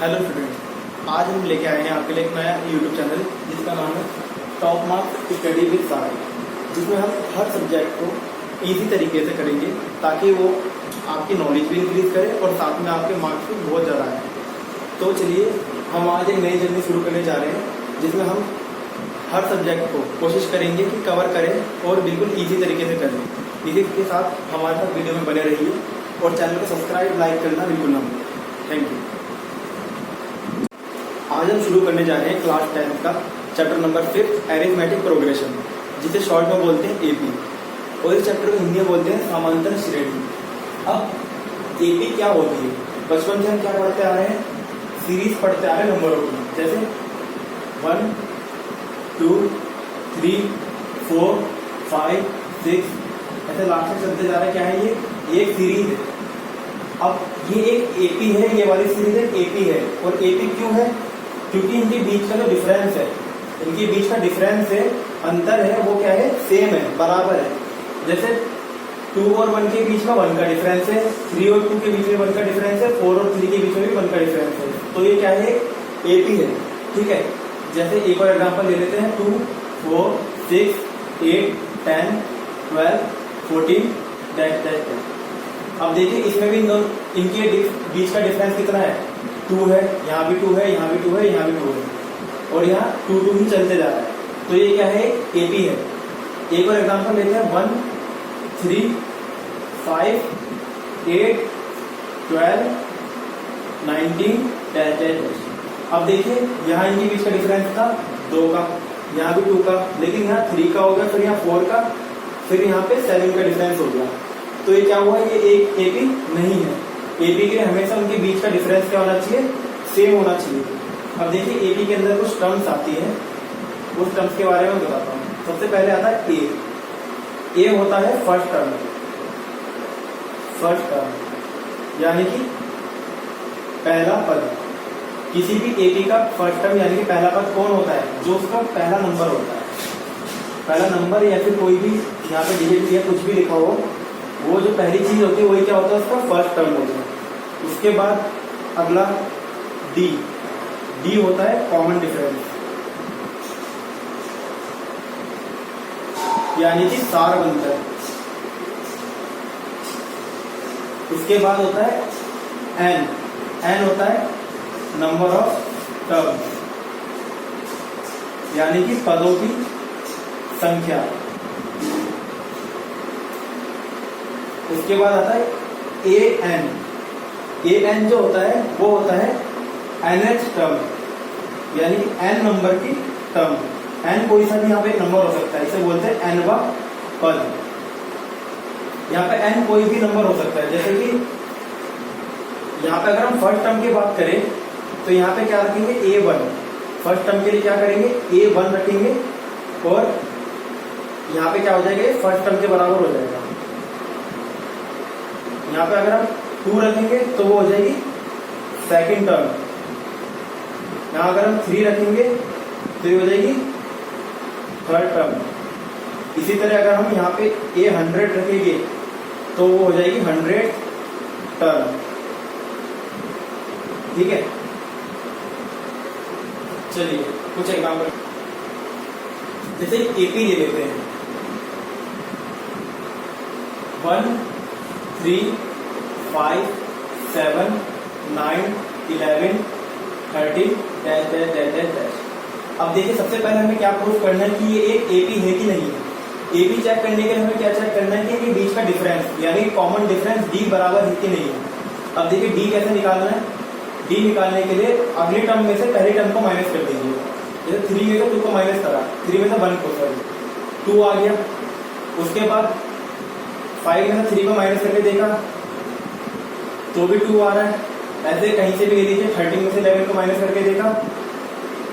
Hello student, आज हम लेके आए हैं आपके लिए एक नया यूट्यूब चैनल जिसका नाम है टॉप मार्क्स स्टडी विद सागर, जिसमें हम हर सब्जेक्ट को इजी तरीके से करेंगे ताकि वो आपकी नॉलेज भी इंक्रीज करे और साथ में आपके मार्क्स भी बहुत ज़्यादा आए। तो चलिए हम आज एक नई जर्नी शुरू करने जा रहे हैं जिसमें हम हर सब्जेक्ट को कोशिश करेंगे कि कवर करें और बिल्कुल ईजी तरीके से करें। इसी के साथ हमारे साथ वीडियो में बने रहिए और चैनल को सब्सक्राइब लाइक करना बिल्कुल ना भूलें। Thank you. आज हम शुरू करने जा रहे हैं क्लास 10 का चैप्टर नंबर 5 एरिथमेटिक प्रोग्रेशन, जिसे शॉर्ट में बोलते हैं एपी, और इस चैप्टर को हिंदी में बोलते हैं समांतर श्रेणी। अब एपी क्या होती है? बचपन से हम क्या पढ़ते आ रहे हैं? सीरीज पढ़ते आ रहे हैं नंबरों की, जैसे 1 2 3 4 5 6 ऐसे लास्ट में चलते जा रहे हैं। क्या है ये? एक सीरीज है। अब ये एक एपी है, ये वाली सीरीज एक एपी है। और एपी क्यों है? क्योंकि इनके बीच का जो डिफरेंस है, इनके बीच का डिफरेंस है, अंतर है, वो क्या है? सेम है, बराबर है। जैसे 2 और 1 के बीच में 1 का डिफरेंस है, 3 और 2 के बीच में 1 का डिफरेंस है, 4 और 3 के बीच में भी 1 का डिफरेंस है। तो ये क्या है? एपी है। ठीक है, जैसे एक और एग्जांपल ले लेते हैं, 2 4 6 8 10 12 14 डैश डैश डैश। अब देखिए इसमें भी इनके बीच का डिफरेंस कितना है? 2 है, यहाँ भी 2 है, यहाँ भी 2 है, यहाँ भी 2 है, और यहाँ 2 2 ही चलते जा रहा है। तो ये क्या है? एपी है। एक और एग्जांपल लेते हैं, 1 3 5 8 12 19 डैश डैश डैश। अब देखिए यहाँ इनके बीच का डिफरेंस था 2 का, यहाँ भी 2 का, लेकिन यहाँ 3 का हो गया, फिर यहाँ 4 का, फिर यहाँ पे 7 का डिफरेंस हो गया। तो ये क्या हुआ? ये एक एपी नहीं है। एपी के लिए हमेशा उनके बीच का डिफरेंस क्या होना चाहिए? सेम होना चाहिए। अब देखिए एपी के अंदर कुछ टर्म्स आती है, उस टर्म्स के बारे में बताता हूँ। सबसे पहले आता है ए। ए होता है फर्स्ट टर्म। फर्स्ट टर्म यानी कि पहला पद। किसी भी एपी का फर्स्ट टर्म यानी कि पहला पद कौन होता है? जो उसका पहला नंबर होता है। पहला नंबर या फिर कोई भी यहाँ पे डिजिट या कुछ भी लिखा हो, वो जो पहली चीज होती है वही क्या होता है? उसका फर्स्ट टर्म होता है। उसके बाद अगला डी। डी होता है कॉमन डिफरेंस, यानी कि सार बनता है। उसके बाद होता है एन। एन होता है नंबर ऑफ टर्म, यानी कि पदों की संख्या। उसके बाद आता है ए एन। ए एन जो होता है वो होता है nth टर्म, यानी कि n नंबर की टर्म। n कोई सा भी यहाँ पे एक नंबर हो सकता है, इसे बोलते हैं nवा पद। यहाँ पे n कोई भी नंबर हो सकता है। जैसे कि यहाँ पे अगर हम फर्स्ट टर्म की बात करें तो यहाँ पे क्या रखेंगे? A1। फर्स्ट टर्म के लिए क्या करेंगे? A1 रखेंगे, और यहाँ पे क्या हो जाएगा? फर्स्ट टर्म के बराबर हो जाएगा। यहाँ पे अगर हम 2 रखेंगे तो वो हो जाएगी सेकंड टर्म। यहाँ अगर हम 3 रखेंगे तो ये हो जाएगी थर्ड टर्म। इसी तरह अगर हम यहाँ पे A100 रखेंगे तो वो हो जाएगी 100 टर्म। ठीक है, चलिए कुछ एग्जाम्पल, जैसे एपी ले लेते हैं, 1 3 5 7 9 11 13 dash dash dash dash dash. अब देखिए सबसे पहले हमें क्या प्रूफ करना है कि ये एक एपी है कि नहीं है। एपी चेक करने के लिए हमें क्या चेक करना है कि इनके बीच का डिफरेंस, यानी कॉमन डिफरेंस डी बराबर है कि नहीं है। अब देखिए डी कैसे निकालना है? डी निकालने के लिए अगले टर्म में से पहले टर्म को माइनस कर दीजिए। जैसे 3 में से 2 को माइनस करा, 3 में से 1 को, सॉरी 2 आ गया। उसके बाद 5 में से 3 को माइनस करके देखा तो भी 2 आ रहा है। ऐसे कहीं से भी ले लीजिए, 13 में से 11 को माइनस करके देखा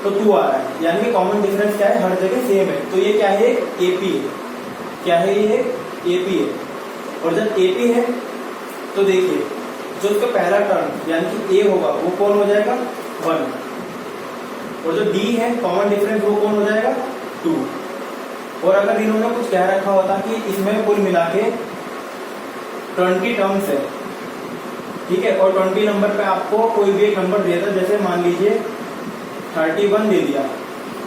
तो 2 आ रहा है, यानी कि कॉमन डिफरेंस क्या है? हर जगह सेम है। तो ये क्या है? एपी है। क्या है ये? एपी है। और जब एपी है तो देखिए जो उसका पहला टर्म यानी कि ए होगा वो कौन हो जाएगा? 1, और जो डी है कॉमन डिफरेंस वो कौन हो जाएगा? 2। और अगर इन्होंने कुछ कह रखा होता कि इसमें कुल मिला के 20 टर्म्स है ठीक है। और 20 नंबर पे आपको कोई भी एक नंबर दिया था, जैसे मान लीजिए 31 दे दिया,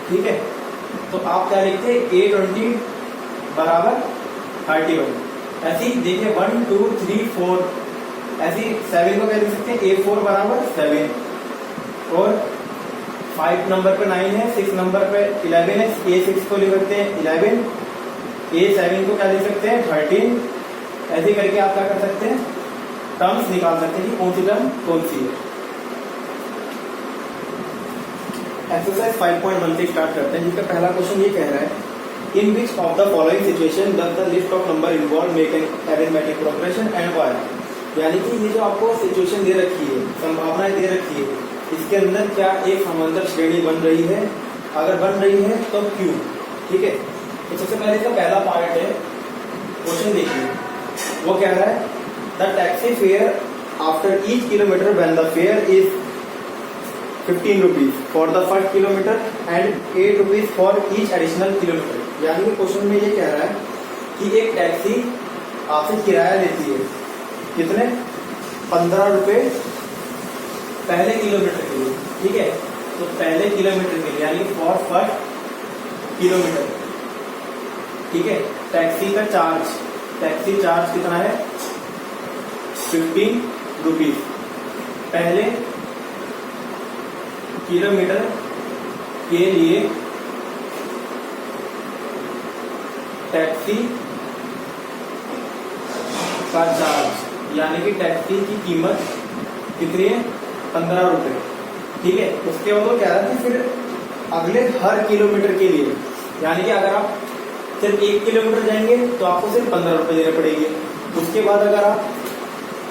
ठीक है, तो आप क्या लिखते A20 बराबर 31। ऐसी देखिए 1 2 3 4, ऐसी 7 को क्या लिख सकते हैं A4 बराबर 7, और 5 नंबर पे 9 है, 6 नंबर पे 11 है, A6 को लिख सकते हैं 11, A7 को क्या लिख सकते हैं 13। ऐसे करके आप क्या कर सकते हैं, टर्म्स निकाल सकते हैं कि कौन सी टर्म कौन सी है। एक्सरसाइज 5.1 से स्टार्ट करते हैं, जिसका पहला क्वेश्चन ये कह रहा है in which of the following situation does the list of number involve make an arithmetic progression and why. यानी कि ये जो आपको सिचुएशन दे रखी है, संभावनाएं दे रखी है, इसके अंदर क्या एक समांतर श्रेणी बन रही है, अगर बन रही है तो क्यों। ठीक है, तो सबसे पहले इसका पहला पार्ट है, क्वेश्चन देखिए, वो कह रहा है the taxi fare after each kilometre when the fair is 15 rupees for the first kilometre and 8 rupees for each additional kilometre. यानी कि क्वेश्चन में ये कह रहा है कि एक टैक्सी आपसे किराया लेती है, कितने 15 रुपए पहले किलोमीटर के लिए, ठीक है, तो पहले किलोमीटर के लिए यानी फॉर फर्स्ट किलोमीटर, ठीक है। टैक्सी का चार्ज, टैक्सी चार्ज कितना है 15 रुपीज पहले किलोमीटर के लिए। टैक्सी का चार्ज यानी कि टैक्सी की कीमत कितनी है 15 रुपए, ठीक है। उसके बाद वो कह रहा था फिर अगले हर किलोमीटर के लिए, यानी कि अगर आप सिर्फ 1 किलोमीटर जाएंगे तो आपको सिर्फ 15 रुपए देने पड़ेंगे। उसके बाद अगर आप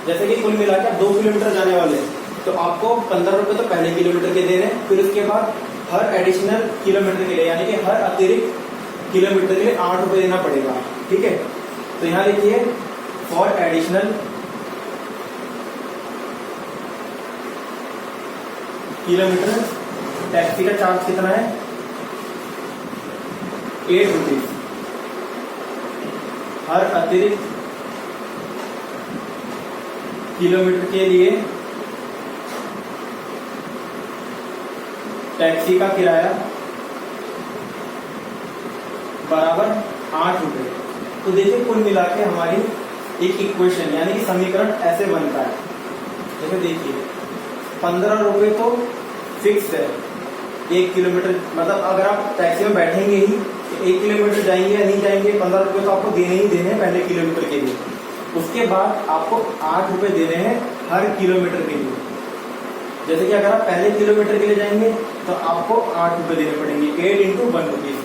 जैसे कि कुल मिलाकर 2 किलोमीटर जाने वाले तो आपको 15 रुपए तो पहले किलोमीटर के देने, फिर उसके बाद हर एडिशनल किलोमीटर के लिए यानी कि हर अतिरिक्त किलोमीटर के लिए 8 रुपए देना पड़ेगा, ठीक है। तो यहाँ लिखिए फॉर एडिशनल किलोमीटर टैक्सी का चार्ज कितना है 8 रुपीज, हर अतिरिक्त किलोमीटर के लिए टैक्सी का किराया बराबर 8 रुपए। तो देखिए कुल मिला के हमारी एक इक्वेशन यानी कि समीकरण ऐसे बनता है, जैसे देखिए 15 रुपए तो फिक्स है 1 किलोमीटर, मतलब अगर आप टैक्सी में बैठेंगे ही 1 किलोमीटर जाएंगे या नहीं जाएंगे 15 रुपए तो आपको देने ही देने हैं पहले किलोमीटर के लिए। उसके बाद आपको 8 रुपए देने हैं हर किलोमीटर के लिए। जैसे कि अगर आप पहले किलोमीटर के लिए जाएंगे तो आपको 8 रुपए देने पड़ेंगे, 8 इंटू 1 रुपीज,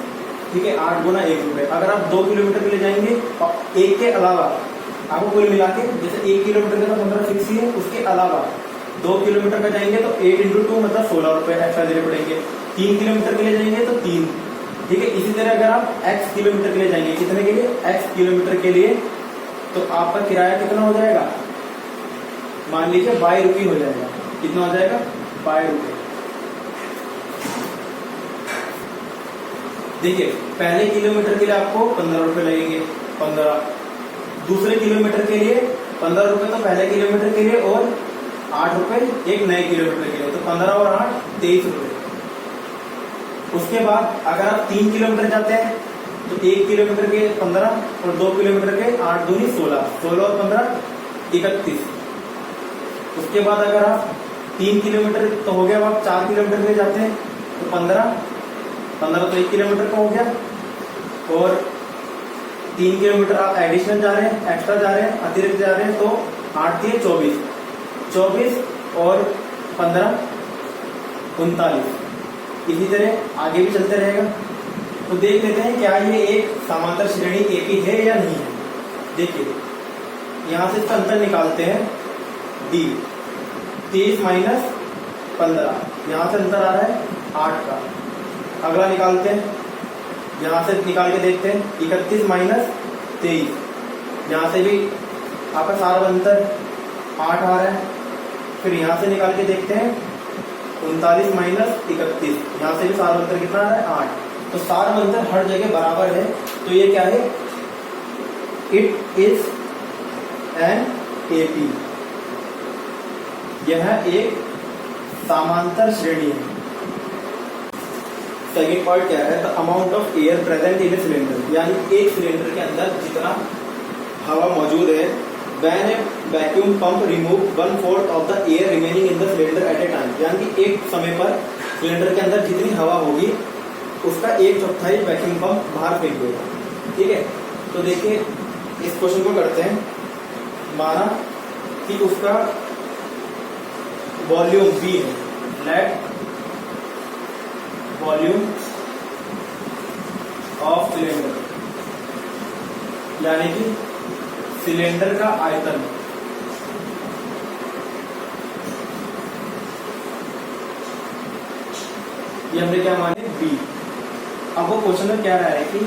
ठीक है, 8 गुना 1 रुपए। अगर आप 2 किलोमीटर के लिए जाएंगे और 1 के अलावा आपको कुल मिला के जैसे 1 किलोमीटर का 15 फिक्स ही है, उसके अलावा 2 किलोमीटर का जाएंगे तो 8 इंटू 2 मतलब 16 रुपए एक्स्ट्रा देने पड़ेंगे। 3 किलोमीटर के लिए जाएंगे तो 3, ठीक है। इसी तरह अगर आप x किलोमीटर के लिए जाएंगे, कितने के लिए x किलोमीटर के लिए, तो आपका किराया कितना हो जाएगा, मान लीजिए 22 रुपये हो जाएगा। कितना हो जाएगा 22 रुपये। देखिए पहले किलोमीटर के लिए आपको 15 रुपए लगेंगे, 15, दूसरे किलोमीटर के लिए 15 रुपए तो पहले किलोमीटर के लिए और 8 रुपए एक नए किलोमीटर के लिए, तो 15 और 8 23 रुपए। उसके बाद अगर आप 3 किलोमीटर जाते हैं तो 1 किलोमीटर के 15 और 2 किलोमीटर के 8 दूनी 16, 16 और 15 31। उसके बाद अगर आप 3 किलोमीटर तो हो गया, अब आप 4 किलोमीटर के जाते हैं तो 15 तो 1 किलोमीटर का हो गया, और 3 किलोमीटर आप एडिशनल जा रहे हैं, एक्स्ट्रा जा रहे हैं, अतिरिक्त जा रहे हैं, तो 8 के 24, 24 और 15 39। इसी तरह आगे भी चलते रहेगा। तो देख लेते हैं क्या ये एक समांतर श्रेणी एपी है या नहीं है। देखिए यहां से इसका अंतर निकालते हैं, डी 30 माइनस 15, यहां से अंतर आ रहा है 8 का। अगला निकालते हैं, यहां से निकाल के देखते हैं 31 माइनस 23, यहां से भी आपका सारा अंतर 8 आ रहा है। फिर यहां से निकाल के देखते हैं 39 माइनस 31, यहां से भी सारा अंतर कितना आ रहा है 8। तो सारा अंतर हर जगह बराबर है, तो ये क्या है, इट इज एन एपी। यह एक समांतर श्रेणी है। सेकंड पॉइंट क्या है, the amount of air present in a cylinder, यानी एक सिलेंडर के अंदर जितना हवा मौजूद है, when A vacuum pump remove 1/4 of the air remaining in the cylinder eight A time, यानी कि एक समय पर सिलेंडर के अंदर जितनी हवा होगी उसका 1/4 वैक्यूम पंप बाहर फेंक देगा। ठीक है, तो देखिए इस क्वेश्चन को करते हैं। माना कि उसका वॉल्यूम V है, लेट वॉल्यूम ऑफ सिलेंडर, यानी कि सिलेंडर का आयतन, ये हमने क्या माने B। अब वो क्वेश्चन में क्या रहा है कि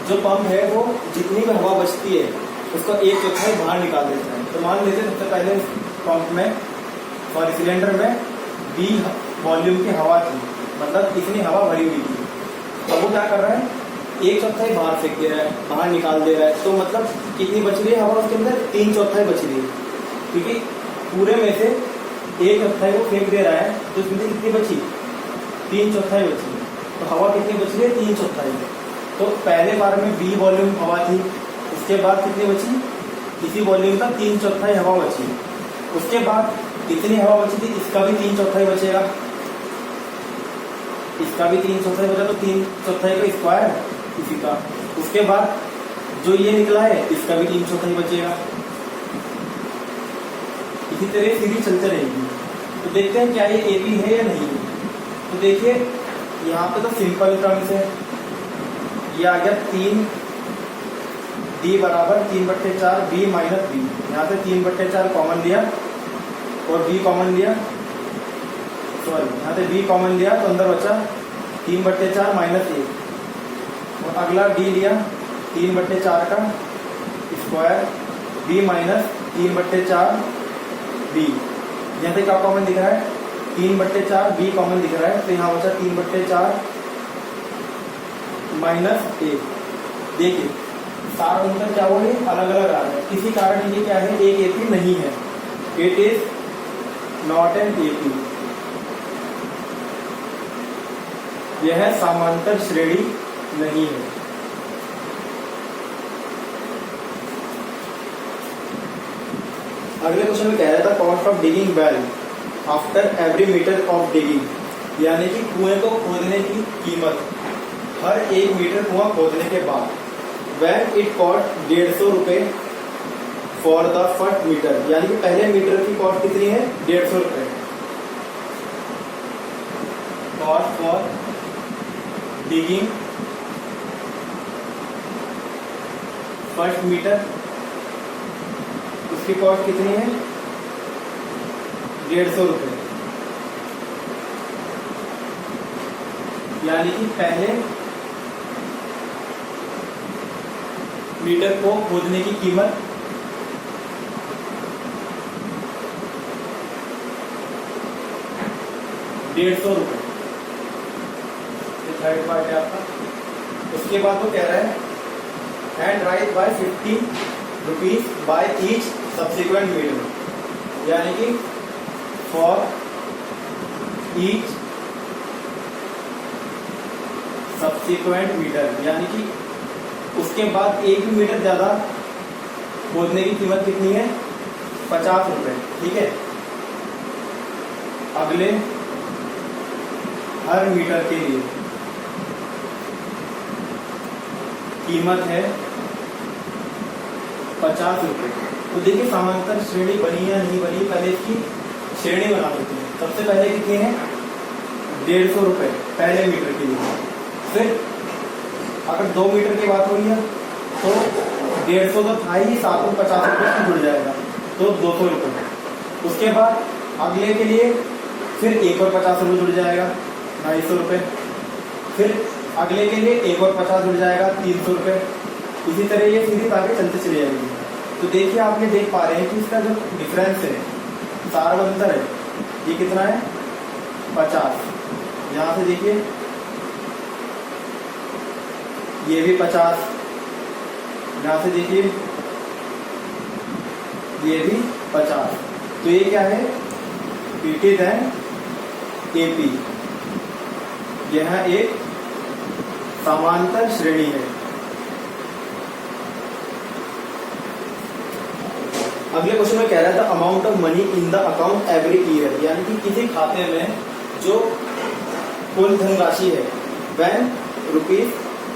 जो पंप है वो जितनी भी हवा बचती है उसका 1/4 बाहर निकाल देता है। तो मान लेते सबसे पहले पंप में और सिलेंडर में B वॉल्यूम की हवा थी, मतलब इतनी हवा भरी हुई थी। अब वो क्या कर रहा है, 1/4 बाहर फेंक दे रहा है, बाहर निकाल दे रहा है। तो मतलब कितनी बच रही है हवा उसके अंदर, 3/4 बच रही है, क्योंकि पूरे में से 1/4 वो फेंक दे रहा है। तो इसमें कितनी बची, 3/4 बची। तो हवा कितनी बच रही है, 3/4। तो पहले बार में B वॉल्यूम हवा थी, उसके बाद कितनी बची, इसी वॉल्यूम का 3/4 हवा बची। उसके बाद कितनी हवा बची थी, इसका भी 3/4 बचेगा, इसका भी 3/4 बचा, तो 3/4 का स्क्वायर इसी का। उसके बाद जो ये निकला है इसका भी 3/4 बचेगा। इसी तरह सीरीज चलते रहेगी। तो देखते हैं क्या ये AP है या नहीं। तो देखिए यहाँ पे तो सिंपल टर्म से ये आ गया 3D बराबर 3/4 B माइनस B। यहाँ से 3/4 कॉमन लिया और B कॉमन लिया, सॉरी यहाँ से B कॉमन लिया, तो अंदर बचा 3/4 माइनस 1। और अगला D लिया 3/4 का स्क्वायर B माइनस 3/4 B। यहाँ से क्या कॉमन दिख रहा है, 3/4 B कॉमन दिख रहा है, तो यहाँ बचा 3/4 माइनस 1। देखिए सारा अंतर क्या हुआ है, अलग अलग आ रहा है। किसी कारण ये क्या है, एक AP नहीं है, it is not an AP। यह समांतर श्रेणी नहीं है। अगले क्वेश्चन में कह रहा था cost of digging well after every metre of digging, यानी कि कुएं को खोदने की कीमत हर 1 मीटर कुआं खोदने के बाद, व्हेन इट कॉस्ट 150 रुपए फॉर द फर्स्ट मीटर, यानी कि पहले मीटर की कॉस्ट कितनी है, 150 रुपए। Cost for digging first metre, उसकी कॉस्ट कितनी है, 150 रुपए। यानी कि पहले मीटर को खोदने की कीमत 150 रुपए। थर्ड पार्ट है आपका। उसके बाद वो कह रहा है and right by 50 rupees by each subsequent metre, यानी कि फॉर ईच सब्सिक्वेंट मीटर, यानी कि उसके बाद एक भी मीटर ज्यादा खोदने की कीमत कितनी है, 50 रुपए। ठीक है, अगले हर मीटर के लिए कीमत है 50 रुपए। तो देखिए समांतर श्रेणी बनी या नहीं बनी, पहले इसकी श्रेणी बना देते हैं। सबसे पहले कितने हैं, 150 रुपए पहले मीटर के लिए। फिर अगर 2 मीटर की बात हो रही है तो 150 तो था ही, साथ में 50 रुपए जुड़ जाएगा, तो 200 रुपए। उसके बाद अगले के लिए फिर एक और 50 रुपए जुड़ जाएगा, 250 रुपए। फिर अगले के लिए एक और 50 जुड़ जाएगा, 300 रुपए। इसी तरह ये सीरीज आगे चलते चली जाएगी। तो देखिए आप ये देख पा रहे हैं कि इसका जो डिफरेंस है, सारवंतर है, ये कितना है, 50। यहाँ से देखिए ये भी 50, यहाँ से देखिए ये भी 50। तो ये क्या है, इट इज एन एपी, यह एक समांतर श्रेणी है। अगले क्वेश्चन में कह रहा था amount of money in the account every year, यानी कि किसी खाते में जो कुल धनराशि है, व्हेन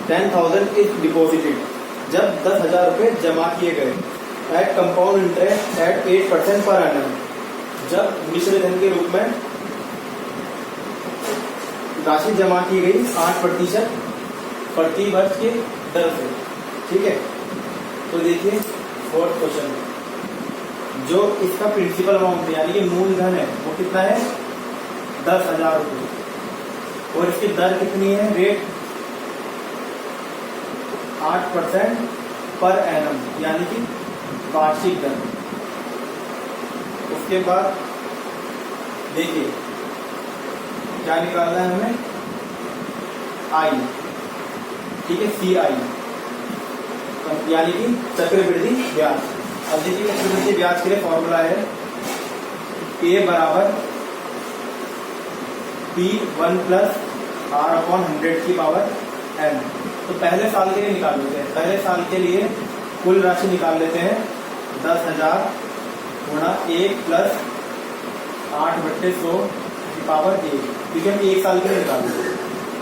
₹10,000 इज डिपॉजिटेड, जब 10,000 रुपये जमा किए गए, eight compound interest eight 8% per annum, जब मिश्र धन के रूप में राशि जमा की गई 8% प्रति वर्ष के दर से। ठीक है, तो देखिए फोर्थ क्वेश्चन, जो इसका प्रिंसिपल अमाउंट है यानी कि मूलधन है वो कितना है 10,000 रुपये, और इसकी दर कितनी है, रेट 8% पर एनम, यानी कि वार्षिक दर। उसके बाद देखिए क्या निकालना है हमें, आई, ठीक है, CI, यानी कि चक्रवृद्धि ब्याज। अब देखिए चक्रवृद्धि ब्याज के लिए फॉर्मूला है A बराबर P1 प्लस R/100 की पावर n। तो पहले साल के लिए निकाल लेते हैं। पहले साल के लिए कुल राशि निकाल लेते हैं 10,000 गुणा 1 प्लस 8/100 की पावर 1, ठीक है, एक साल के लिए निकाल लेते हैं।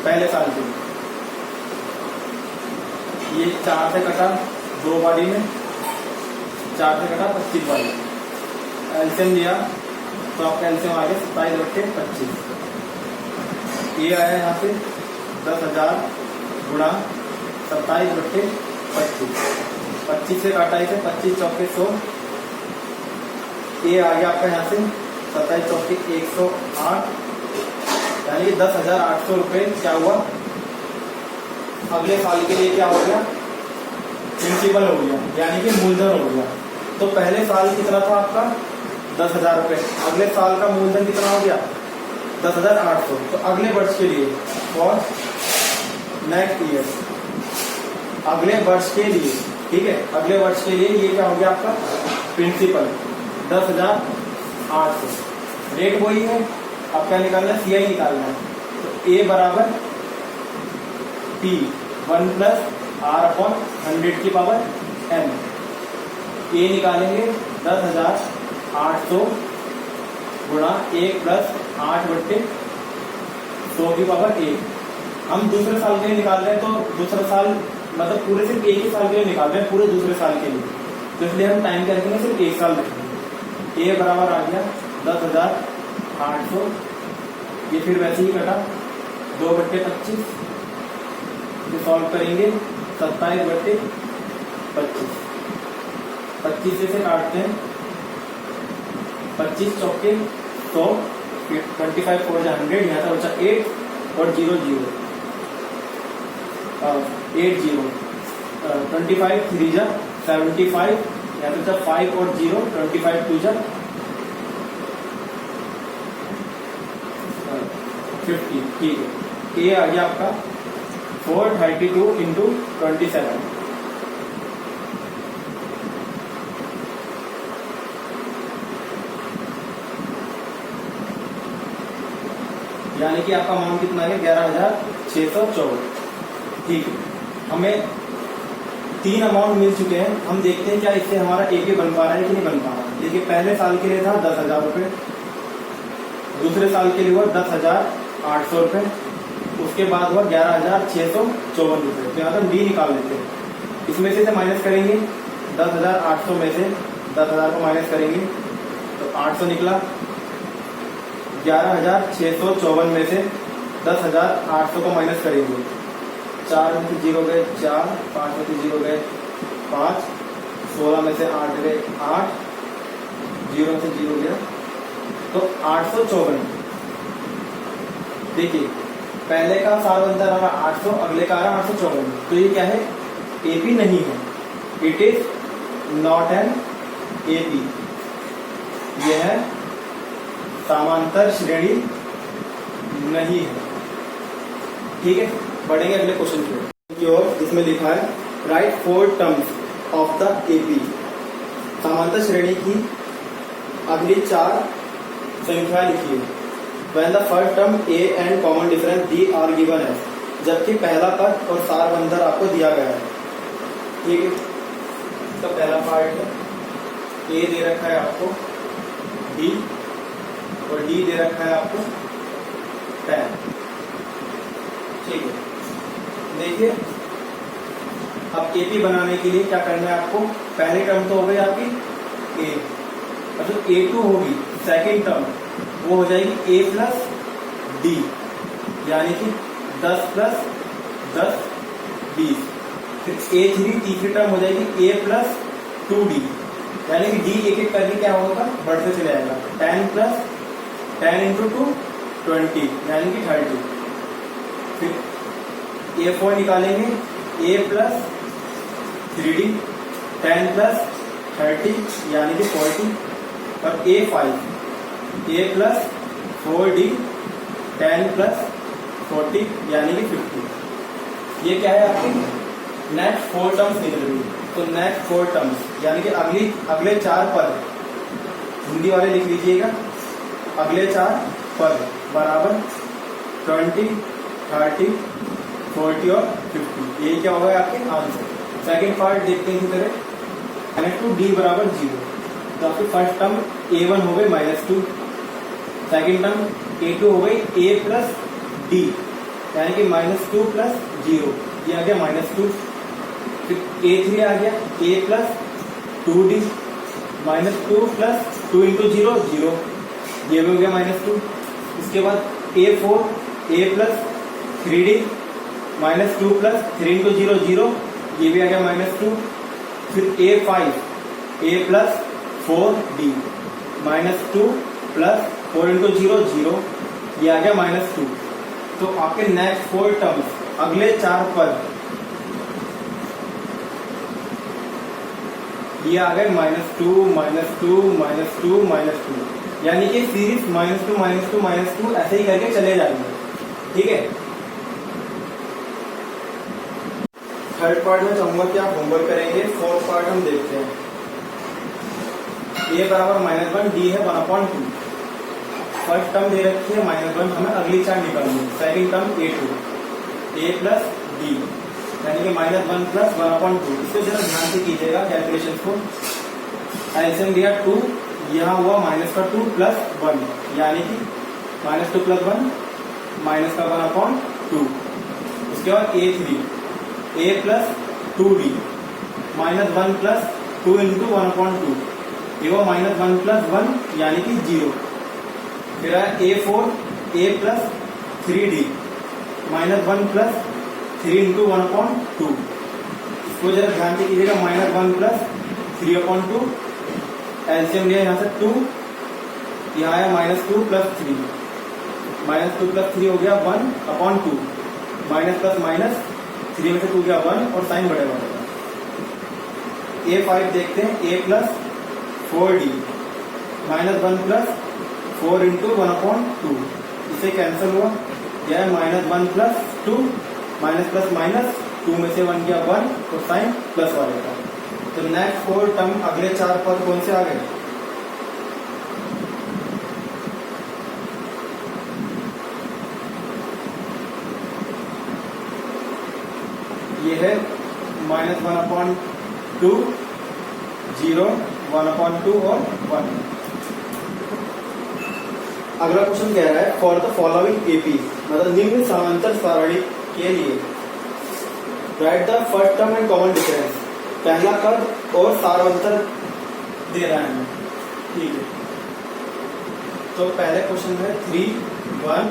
पहले साल के लिए ये 4 से कटा 2 बारी में, 4 से कटा 25 बारी, एलसीएम लिया तो आपका एलसीएम आ गया 27/25। ये आया यहाँ से 10,000 गुणा 27/25, 25 से काटा इसे 25 चौके 100, ये आ गया आपका यहाँ से 27 चौके 108, यानी कि 10,800 रुपये क्या हुआ, अगले साल के लिए क्या हो गया, प्रिंसिपल हो गया, यानी कि मूलधन हो गया। तो पहले साल कितना था आपका 10,000 रुपये, अगले साल का मूलधन कितना हो गया 10,800। तो अगले वर्ष के लिए, और नेक्स्ट ईयर, अगले वर्ष के लिए, ठीक है, अगले वर्ष के लिए ये क्या हो गया आपका प्रिंसिपल 10,800, रेट वही है। अब क्या निकालना है, CI निकालना है। तो A बराबर P1 प्लस R/100 की पावर n, A निकालेंगे 10,800 गुणा 1 प्लस 8/100 की पावर 1। हम दूसरे साल के लिए निकाल रहे हैं, तो दूसरा साल मतलब पूरे सिर्फ एक ही साल के लिए निकाल रहे हैं, पूरे दूसरे साल के लिए, तो इसलिए हम टाइम क्या रखेंगे, सिर्फ एक साल रखेंगे। A बराबर आ गया 10,800, ये फिर वैसे ही कटा 2/25, सॉल्व करेंगे 27/25, 25 से काटते हैं 25 चौके 100, 25 4 100, यहाँ से बचा 8 और 0 0, 8 0, 25 3 जा 75, यहाँ से बचा 5 और 0, 25 2 जा 50, ठीक है। ये आ गया आपका 432 इंटू 27, यानी कि आपका अमाउंट कितना है 11,614। ठीक है, हमें 3 अमाउंट मिल चुके हैं। हम देखते हैं क्या इससे हमारा एपी बन पा रहा है कि नहीं बन पा रहा है। देखिए पहले साल के लिए था 10,000 रुपये, दूसरे साल के लिए हुआ 10,800 रुपये, उसके बाद हुआ 11,654 रुपये। तो यहाँ पर डी निकाल लेते हैं, इसमें से माइनस करेंगे 10,800 में से 10,000 को माइनस करेंगे तो 800 निकला, 11,654 में से 10,800 को माइनस करेंगे, 4 में से 0 गए 4, 5 में से 0 गए 5, 16 में से 8 गए 8, 0 में से 0 गया तो 854। देखिए पहले का साल बनता रहा 800, अगले का आ रहा 854, तो ये क्या है, एपी नहीं है, it is not an AP, यह समांतर श्रेणी नहीं है। ठीक है, बढ़ेंगे अगले क्वेश्चन की ओर, जिसमें लिखा है right 4 terms of the AP. समांतर श्रेणी की अगली 4 संख्या लिखिए। When the first term A and common difference D R given है, जबकि पहला पद और सार अंतर आपको दिया गया है। ठीक है, इसका पहला पार्ट है, ए दे रखा है आपको डी और डी दे रखा है आपको 10। ठीक है, देखिए अब एपी बनाने के लिए क्या करना है आपको, पहली टर्म तो हो गई आपकी ए, और जो A2 होगी सेकेंड टर्म वो हो जाएगी A प्लस डी, यानी कि 10 प्लस 10 20। फिर A3 तीसरी टर्म हो जाएगी A प्लस 2D, यानी कि D एक एक करके क्या होगा, बढ़ते चले जाएगा। 10 प्लस 10 इंटू 2 20, यानी कि 30। फिर A4 निकालेंगे, A प्लस 3D 10 प्लस 30 यानी कि 40, और A5 A plus 4D 10 plus 40 यानी कि 50। ये क्या है आपकी नेक्स्ट 4 टर्म्स निकल रही है। तो नेक्स्ट 4 टर्म्स यानी कि अगले 4 पद, हिंदी वाले लिख लीजिएगा, अगले 4 पद बराबर 20 30 40 और 50। ये क्या होगा आपके आंसर। सेकेंड पार्ट देखते हैं इसी तरह, टू डी बराबर 0। तो आपकी फर्स्ट टर्म A1 हो गई -2, सेकेंड टर्म A2 हो गई A प्लस डी, यानी कि -2 प्लस 0, ये आ गया -2। फिर A3 आ गया A plus 2D, -2 plus 2 into 0 0, ये भी हो गया -2। इसके बाद A4 A plus 3D, -2 plus 3 into 0 0, ये भी आ गया -2। फिर A5 A plus 4D, -2 plus 4 into 0 0, ये आ गया -2। तो आपके नेक्स्ट 4 टर्म्स, अगले 4 पद, ये आ गए -2 -2 -2 -2, यानी कि सीरीज -2 -2 -2 ऐसे ही करके चले जाएंगे। ठीक है, थर्ड पार्ट में चाहूंगा कि आप होमवर्क करेंगे। फोर्थ पार्ट हम देखते हैं। A बराबर -1 D है 1/2। फर्स्ट टर्म दे रखी है -1, हमें अगली 4 निकालनी है। Second term A2 A plus D, यानी कि -1 प्लस 1/2। इसको जरा ध्यान से कीजिएगा कैलकुलेशन को। एलसीएम दिया 2, यहाँ हुआ -2 प्लस 1, यानी कि -2 प्लस 1 माइनस का 1/2। उसके बाद A3 A plus 2D, -1 plus 2 into 1/2, ये वो -1 प्लस 1 यानी कि 0। फिर आया A4 A plus 3D, -1 plus 3 into 1/2। इसको जरा ध्यान से कीजिएगा, -1 प्लस 3/2। एलसीएम लिया यहाँ से 2, यहाँ आया -2 प्लस 3, -2 प्लस 3 हो गया 1/2, माइनस प्लस माइनस 3 में से 2 गया 1 और साइन बढ़ेगा। A5 देखते हैं, A plus 4D, -1 plus 4 into 1/2, इसे कैंसिल हुआ, यह -1 प्लस 2, माइनस प्लस माइनस 2 में से 1 गया 1 और साइन प्लस वाले का। तो नेक्स्ट 4 टर्म, अगले 4 पद कौन से आ गए? ये है -1/2, 0, 1/2 और 1। अगला क्वेश्चन कह रहा है फॉर द फॉलोइंग एपी, मतलब निम्न समांतर सारणी के लिए right the first term and common difference. पहला पद और सारांतर दे रहा है, ठीक है। तो पहले क्वेश्चन है 3 1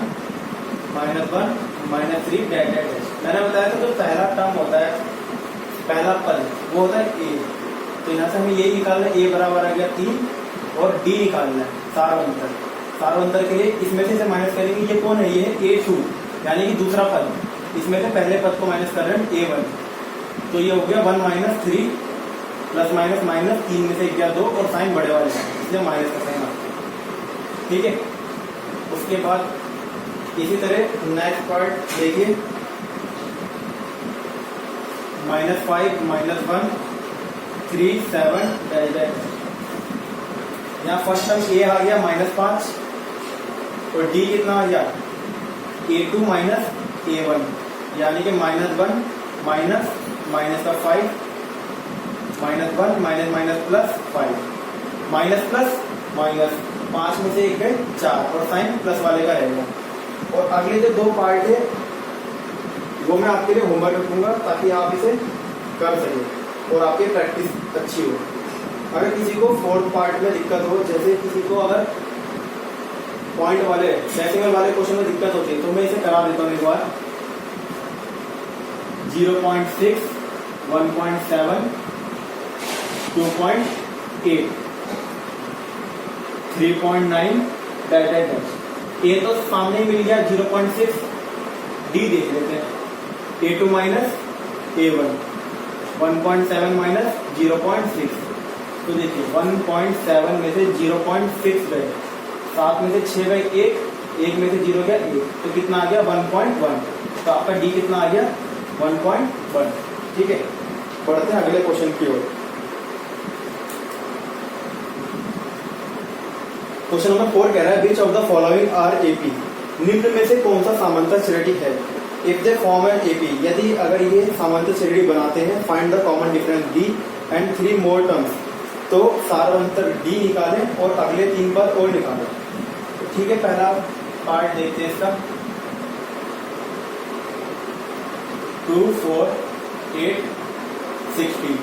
-1 -3 डैश डैश। मैंने बताया था जो पहला टर्म होता है, पहला पद, वो होता है ए। तो यहाँ से हमें ये निकालना है, ए बराबर आ गया 3 और डी निकालना है सारांतर। सारांतर के लिए इसमें से माइनस करेंगे, ये कौन है? ये है A2, यानी कि दूसरा पद। इसमें से पहले पद को माइनस कर रहे हैं A1, तो ये हो गया 1 - 3 प्लस माइनस माइनस 3 में से गया 2 और साइन बड़े वाले हैं, इसलिए माइनस का साइन आता है, ठीक है। उसके बाद इसी तरह नेक्स्ट पार्ट देखिए, -5 -1 3 7 यहाँ फर्स्ट टर्म ए आ गया -5, और डी कितना आ गया A2 माइनस A1, यानी कि -1 माइनस माइनस का 5 -1 minus minus plus 5 minus plus minus 5 में से 1 गए 4 और साइन प्लस वाले का रहेगा। और अगले जो 2 पार्ट है वो मैं आपके लिए होमवर्क रखूंगा ताकि आप इसे कर सकें और आपकी प्रैक्टिस अच्छी हो। अगर किसी को 4th पार्ट में दिक्कत हो, जैसे किसी को अगर पॉइंट वाले डेसिमल वाले क्वेश्चन में दिक्कत होती है तो मैं इसे करा देता हूँ एक बार। 0.6 1.7 2.8 3.9 डैश। ए तो सामने ही मिल गया 0.6, डी देख लेते हैं। A2 माइनस A1 1.7 माइनस 0.6, तो देखिए 1.7 में से 0.6 गए, 7 में से 6 गए 1 में से 0 गया 1, तो कितना आ गया 1.1। तो आपका डी कितना आ गया 1.1। ठीक है, बढ़ते हैं अगले क्वेश्चन की ओर। क्वेश्चन नंबर 4 कह रहा है which of the following are AP, निम्न में से कौन सा समांतर श्रेणी है। If they form an AP, यदि अगर ये समांतर श्रेणी बनाते हैं, find the common difference d and 3 more terms, तो सारवंतर डी निकालें और अगले 3 पर और निकालें। तो ठीक है, पहला पार्ट देखते हैं इसका। 2 4 8 16।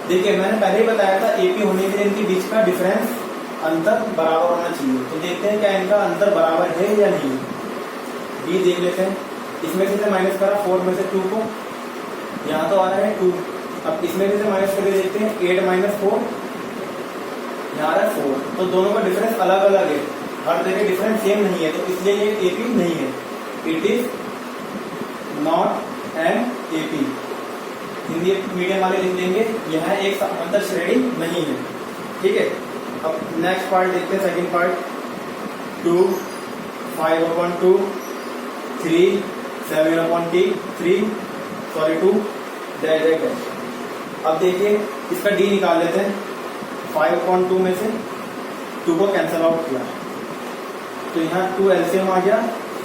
देखिए मैंने पहले ही बताया था एपी होने के लिए इनके बीच का डिफरेंस अंतर बराबर होना चाहिए। तो देखते हैं क्या इनका अंतर बराबर है या नहीं। बी देख लेते हैं, इसमें से माइनस करा 4 में से 2 को, यहाँ तो आ रहा है 2। अब इसमें से माइनस करके देखते हैं 8 माइनस 4, यहाँ आ रहा है 4। तो दोनों का डिफरेंस अलग अलग है, हर जगह डिफरेंस सेम नहीं है, तो इसलिए ये एपी नहीं है। It is not an AP. Hindi medium वाले लिख देंगे यह एक समांतर श्रेणी नहीं है। ठीक है, अब नेक्स्ट पार्ट देखते हैं, सेकंड पार्ट। 2 5/2 3 7/3 sorry 2 dash. अब देखिए इसका डी निकाल लेते हैं। 5/2 में से 2 को कैंसिल आउट किया तो यहाँ 2 एलसीएम आ गया,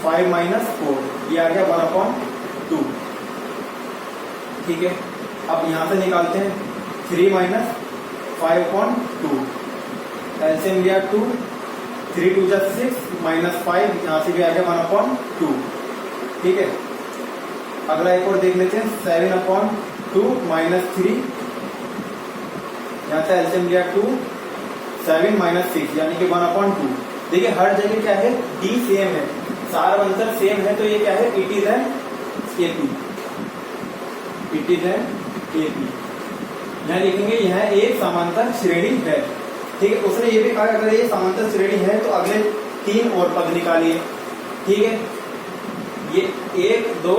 5 माइनस 4 ये आ गया 1/2। ठीक है, अब यहाँ से निकालते हैं 3 माइनस 5/2, एलसीएम लिया 2, 3 2 जा 6 माइनस 5, यहाँ से भी आ गया 1/2। ठीक है, अगला एक और देख लेते हैं। 7/2 माइनस 3, यहाँ से एलसीएम लिया 2, 7 माइनस 6 यानी कि 1/2। देखिए हर जगह क्या है, डी सेम है, सारवंतर सेम है, तो ये क्या है, it is an AP. It is an AP, यहाँ लिखेंगे यह एक समांतर श्रेणी है। ठीक है, उसने ये भी कहा अगर ये समांतर श्रेणी है तो अगले 3 और पद निकालिए। ठीक है, ये 1 2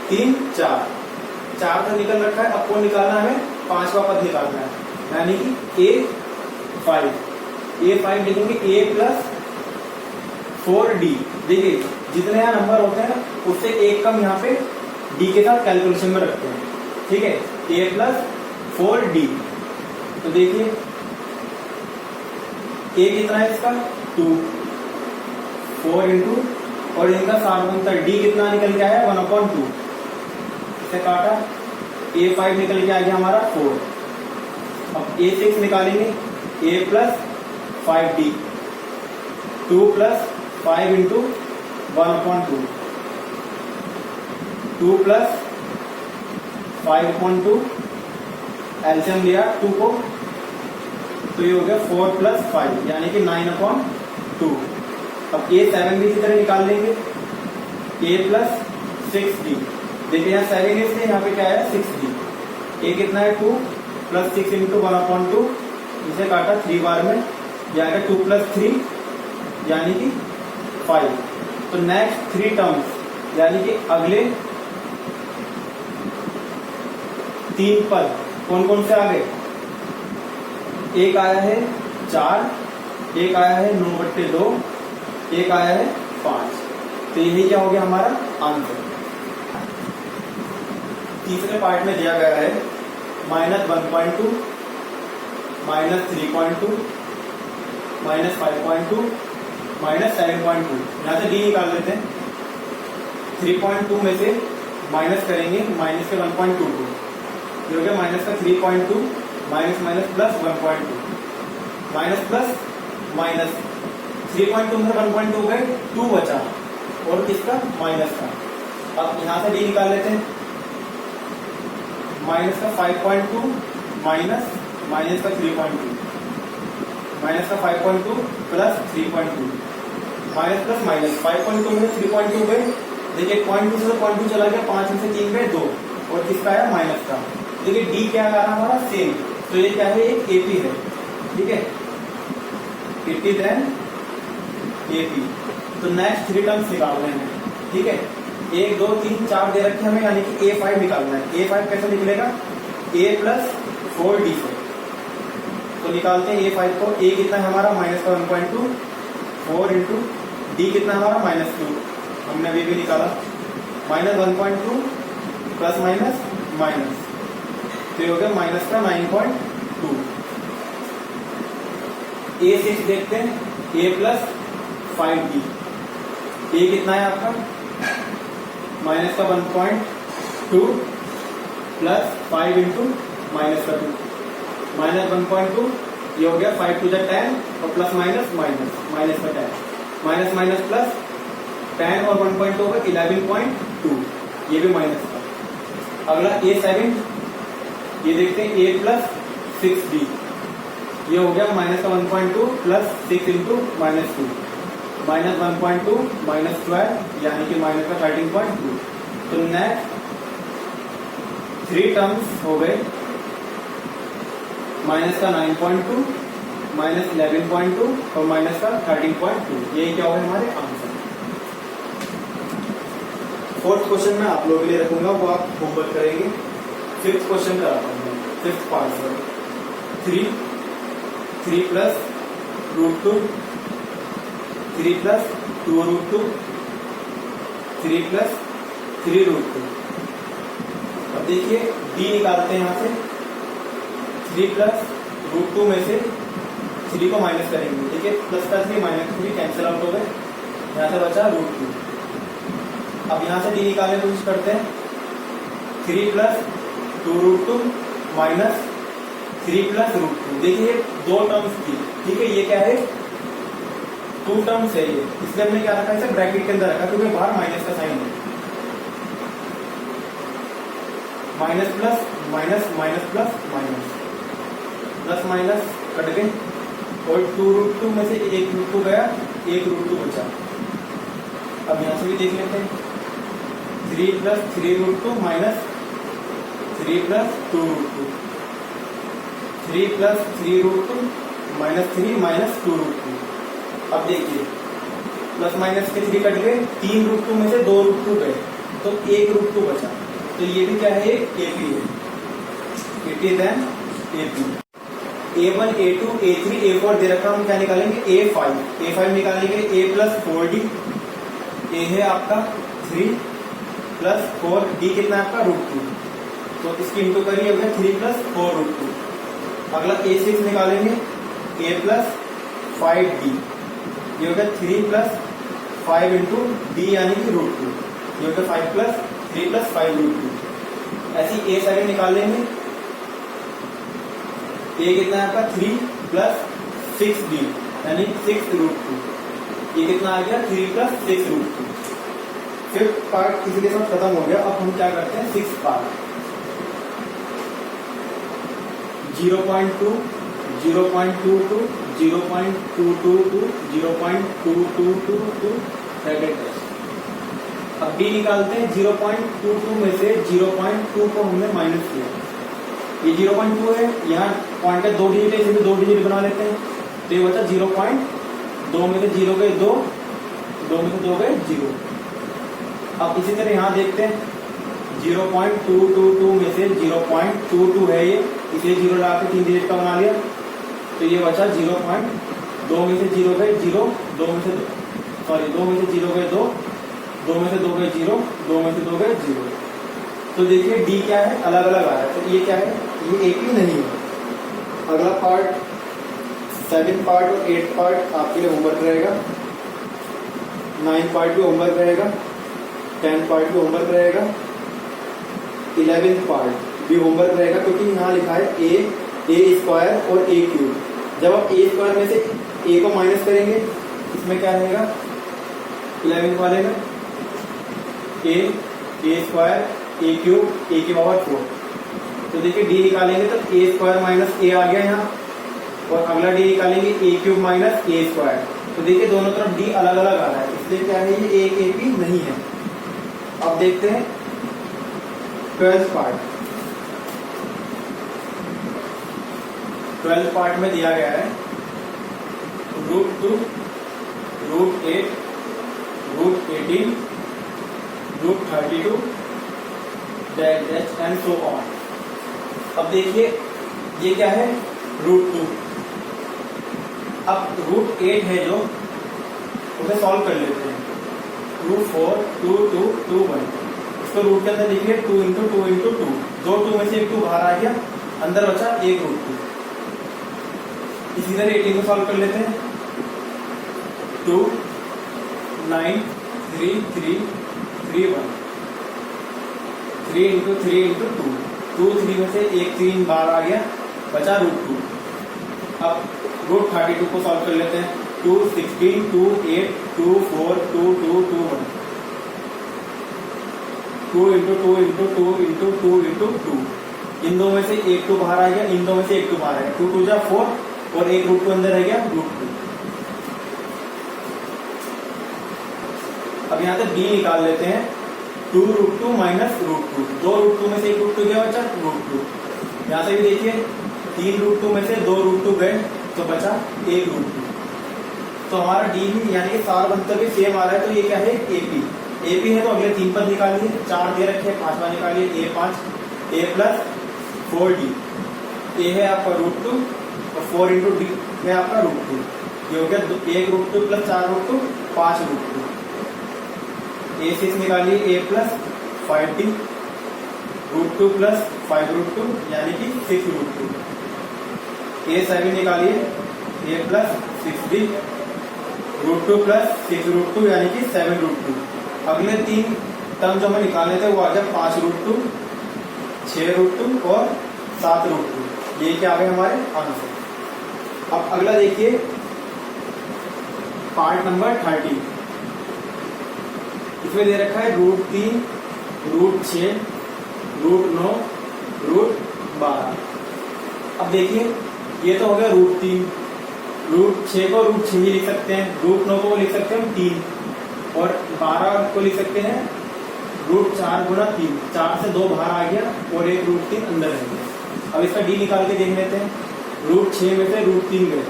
3 4 तो निकल रखा है, अब को निकालना है 5वां पद निकालना है, यानी कि A5 लिखेंगे A प्लस 4D। देखिए जितने यहाँ नंबर होते हैं उससे एक कम यहाँ पे D के साथ कैलकुलेशन में रखते हैं। ठीक है, A प्लस 4D। तो देखिए A कितना है इसका 2, 4 इंटू, और इनका सारवंतर D कितना निकल के आया 1/2, इसे काटा A5 निकल के आ गया हमारा 4। अब A6 निकालेंगे, A plus 5D, 2 plus 5 into 1/2, 2 plus 5/2, LCM लिया 2 को, तो ये हो गया 4 प्लस 5 यानी कि 9/2। अब A7 भी इसी तरह निकाल लेंगे, A प्लस 6D। देखिए यहाँ 7 है इसलिए यहाँ पे क्या है 6D। A कितना है 2 प्लस 6 इंटू 1/2, इसे काटा 3 बार में, यह आएगा 2 प्लस 3 यानी कि 5। तो नेक्स्ट 3 टर्म्स यानी कि अगले 3 पद कौन कौन से आ गए, एक आया है 4, एक आया है 9/2, एक आया है 5। तो यही क्या हो गया हमारा आंसर। तीसरे पार्ट में दिया गया है -1.2 -3.2 -5.2 माइनस 7.2। यहाँ से डी निकाल लेते हैं। 3.2 में से माइनस करेंगे माइनस के 1.22, ये हो गया माइनस का 3.2 minus minus plus 1.2, minus plus minus 3.2 में 1.2 गए, 2 बचा और किसका माइनस का। अब यहाँ से डी निकाल लेते हैं। माइनस का 5.2 माइनस माइनस का 3.2, माइनस का 5.2 प्लस 3.2, माइनस प्लस माइनस 5.2 में 3.2 गए, देखिए 0.2 से 0.2 चला गया, 5 में से 3 गए 2, और किसका आया माइनस का। देखिए डी क्या आ रहा हमारा सेम, तो ये क्या है, एक एपी है, ठीक है, इट इज एन एपी। तो नेक्स्ट 3 टर्म्स निकालने हैं, ठीक है, 1 2 3 4 दे रखे हमें, यानी कि A5 निकालना है। A5 कैसे निकलेगा, A प्लस 4D से, तो निकालते हैं A5 को। A कितना है हमारा माइनस का 1.2, 4 इंटू डी कितना हमारा -2, हमने अभी भी निकाला, माइनस 1.2 प्लस माइनस माइनस, तो ये हो गया माइनस का 9.2। A6 देखते हैं, A प्लस 5D, A कितना है आपका माइनस का 1.2 प्लस 5 इंटू माइनस का 2, माइनस 1.2, ये हो गया 5 टू 10 और प्लस माइनस माइनस माइनस का 10, माइनस माइनस प्लस 10 और 1.2 का 11.2, ये भी माइनस का। अगला A7, ये देखते हैं A प्लस 6D, ये हो गया माइनस का 1.2 plus 6 into minus 2, minus 1.2 minus 12, यानी कि माइनस का 13.2। तो नेक्स्ट 3 टर्म्स हो गए, माइनस का 9.2, माइनस 11.2 और माइनस का 13.2, ये क्या होगा हमारे आंसर। फोर्थ क्वेश्चन मैं आप लोगों के लिए रखूंगा, वो आप होमवर्क करेंगे। फिफ्थ क्वेश्चन कराता हूँ, fifth part sir, 3 plus √2, 3 plus 2√2, 3 plus 3√2। अब देखिए डी निकालते हैं यहाँ से। 3 प्लस √2 में से 3 को माइनस करेंगे, ठीक है, प्लस का 3 माइनस 3 कैंसिल आउट हो गए, यहाँ से बचा √2। अब यहाँ से डी निकालने की कोशिश करते हैं। 3 प्लस 2√2 माइनस 3 प्लस √2, देखिए 2 टर्म्स थी, ठीक है, ये क्या है 2 टर्म्स है ये, इसलिए हमने क्या रखा है, इसे ब्रैकेट के अंदर रखा क्योंकि बाहर माइनस का साइन है। Minus plus minus minus plus minus, plus minus cut गए, और 2√2 में से 1√2 गया, 1√2 बचा। अब यहां से भी देख लेते हैं, 3 plus 3√2 minus 3 plus 2√2, 3 plus 3√2 minus 3 minus 2√2। अब देखिए प्लस माइनस के 3 कट गए, 3√2 में से 2√2 गए, तो 1√2 बचा। तो ये भी क्या है, एपी है, it is an AP. A1 A2 A3 A4 दे रखा, हम क्या निकालेंगे, A5 निकालेंगे। A प्लस 4D, A है आपका 3 प्लस 4, D कितना है आपका √2, तो इसकी इंटू करिए, हो गया 3 प्लस 4√2। अगला A6 निकालेंगे, A प्लस 5D, ये हो गया 3 प्लस 5 इंटू D यानी कि √2, ये हो गया 5 प्लस 3 प्लस 5√2। ऐसी A7 निकाल लेंगे, A कितना है आपका 3 प्लस 6D यानी 6√2, ये कितना आ गया 3 प्लस 6√2। फिफ्थ पार्ट इसी के साथ खत्म हो गया। अब हम क्या करते हैं, सिक्स पार्ट, 0.2 0.22 0.222 0.2222 अब डी निकालते हैं। 0.22 में से 0.2 को हमने माइनस किया, ये 0.2 है, यहाँ पॉइंट का 2 डिजिट है, इसमें 2 डिजिट बना लेते हैं, तो ये बचा 0.2 में से 0 गए 2, 2 में से 2 गए 0। अब इसी तरह यहाँ देखते हैं, 0.222 में से 0.22 है ये, इसलिए 0 लगा के 3 डिजिट का बना लिया, तो ये बचा 0.2 में से 0 गए 0, 2 में से 0 गए 2, 2 में से 2 गए 0, 2 में से 2 गए 0। तो देखिए डी क्या है, अलग अलग आ रहा है, तो ये क्या है, ये एक ही नहीं है। अगला पार्ट 7 पार्ट और 8 पार्ट आपके लिए होमवर्क रहेगा। 9 पार्ट भी होमवर्क रहेगा, 10 पार्ट भी होमवर्क रहेगा, 11 पार्ट भी होमवर्क रहेगा, क्योंकि यहाँ लिखा है ए स्क्वायर और ए क्यूब। जब आप ए स्क्वायर में से ए को माइनस करेंगे, इसमें क्या रहेगा 11 वाले में ए स्क्वायर ए क्यूब ए की पावर 4। तो देखिए डी निकालेंगे तो ए स्क्वायर माइनस ए आ गया यहाँ, और अगला डी निकालेंगे ए क्यूब माइनस ए स्क्वायर। तो देखिए दोनों तरफ डी अलग अलग आ रहा है, इसलिए क्या है ये एक एपी नहीं है। अब देखते हैं 12 पार्ट। 12 पार्ट में दिया गया है √2, √8, √18, √32 डैश एंड सो ऑन। अब देखिए ये क्या है √2। अब √8 है जो, उसे सॉल्व कर लेते हैं। 2 4 2 2 2 1, इसको रूट के अंदर लिखिए 2 इंटू 2 इंटू 2, दो 2 में से एक 2 बाहर आ गया, अंदर बचा एक √2। इसी तरह 18 को सॉल्व कर लेते हैं। 2 9 3 3 3 1, 3 इंटू 3 इंटू 2, 2 3 में से एक 3 बाहर आ गया, बचा √2। अब √32 को सॉल्व कर लेते हैं। 2 16 2 8 2 4 2 2 2 1, 2 इंटू 2 इंटू 2 इंटू 2 इंटू 2, इन दो में से एक 2 बाहर आ गया, इन दो में से एक 2 बाहर आ गया, 2 2 जा 4 और एक √2 अंदर रह गया √2। अब यहाँ से b निकाल लेते हैं। 2 √2 माइनस √2, दो √2 में से एक √2 गया, बचा √2। यहाँ से भी देखिए 3 √2 में से 2 √2 गए, तो बचा एक √2। तो हमारा डी भी यानी कि सार बनता भी सेम आ रहा है। तो ये क्या है एपी। एपी है तो अगले 3 पद निकालिए, 4 दे रखे, 5वां निकालिए a5 a प्लस 4d। ए है आपका √2 और 4 इंटू डी है आपका √2। ये हो गया एक √2 प्लस 4 √2 5 √2। a6 निकालिए a प्लस 5d, √2 प्लस 5 √2 यानी कि 6 √2। a7 निकालिए a प्लस 6d, √2 प्लस 6 √2 यानी कि 7 √2। अगले 3 टर्म जो हमें निकालने थे वो आ गया 5 √2, 6 √2 और 7 √2। ये क्या आ गए हमारे आंसर। अब अगला देखिए पार्ट नंबर 30। इसमें दे रखा है √3, √6, √9, √12। अब देखिए ये तो हो गया √3, √6 को √6 ही लिख सकते हैं, √9 को लिख सकते हैं 3, और 12 को लिख सकते हैं √4 गुना 3। 4 से 2 बाहर आ गया और एक √3 अंदर रह गया। अब इसका डी निकाल के देख लेते हैं। √6 में से √3 गए,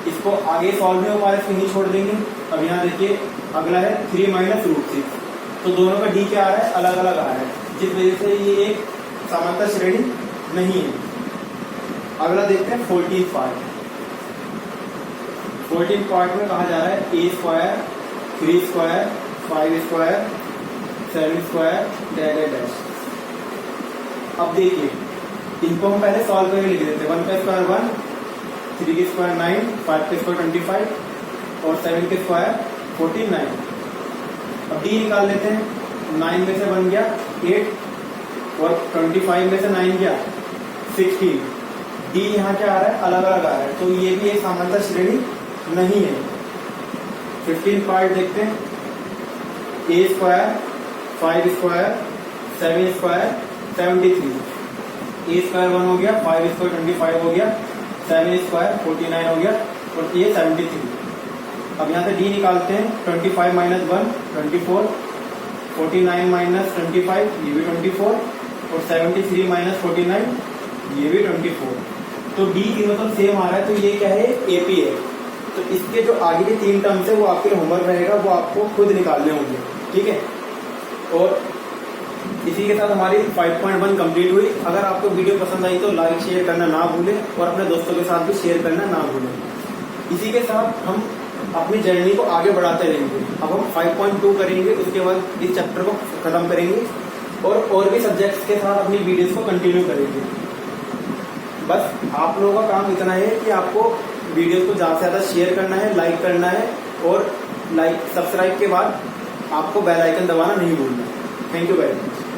इसको आगे सॉल्व नहीं हो पा रहा, इसको नहीं छोड़ देंगे। अब यहाँ देखिए अगला है 3 माइनस √6, तो दोनों का डी क्या आ रहा है अलग अलग आ रहा है, जिस वजह से ये एक समांतर श्रेणी नहीं है। अगला देखते हैं 14 पार्ट। 14 पार्ट में कहा जा रहा है a square 3 square 5 square 7 square dash dash. अब देखिए इनको हम पहले सॉल्व करके लिख देते हैं। 1 का स्क्वायर 1, 3 के स्क्वायर 9, 5 के स्क्वायर 25 और 7 के स्क्वायर 49। अब डी निकाल लेते हैं। 9 में से 1 गया 8 और 25 में से 9 गया 16। डी यहाँ क्या आ रहा है अलग अलग आ रहा है, तो ये भी एक समांतर श्रेणी नहीं है। 15 पार्ट देखते हैं। a square 5 square 7 square 73। a square 1 हो गया, 5 स्क्वायर 25 हो गया, 7 स्क्वायर 49 हो गया और ये 73। अब यहाँ से d निकालते हैं। 25 माइनस 1 24, 49 माइनस 25 ये भी 24 और 73 माइनस 49 ये भी 24। तो d की मतलब सेम आ रहा है, तो ये क्या है AP है। तो इसके जो आगे के 3 टर्म्स है वो आपके होमवर्क रहेगा, वो आपको खुद निकालने होंगे, ठीक है। और इसी के साथ हमारी 5.1 कंप्लीट हुई। अगर आपको वीडियो पसंद आई तो लाइक शेयर करना ना भूलें और अपने दोस्तों के साथ भी शेयर करना ना भूलें। इसी के साथ हम अपनी जर्नी को आगे बढ़ाते रहेंगे। अब हम 5.2 करेंगे, उसके बाद इस चैप्टर को खत्म करेंगे और भी सब्जेक्ट्स के साथ अपनी वीडियोस को कंटिन्यू करेंगे। बस आप लोगों का काम इतना है कि आपको वीडियो को ज़्यादा से ज़्यादा शेयर करना है, लाइक करना है और लाइक सब्सक्राइब के बाद आपको बेल आइकन दबाना नहीं भूलना। Thank you very much.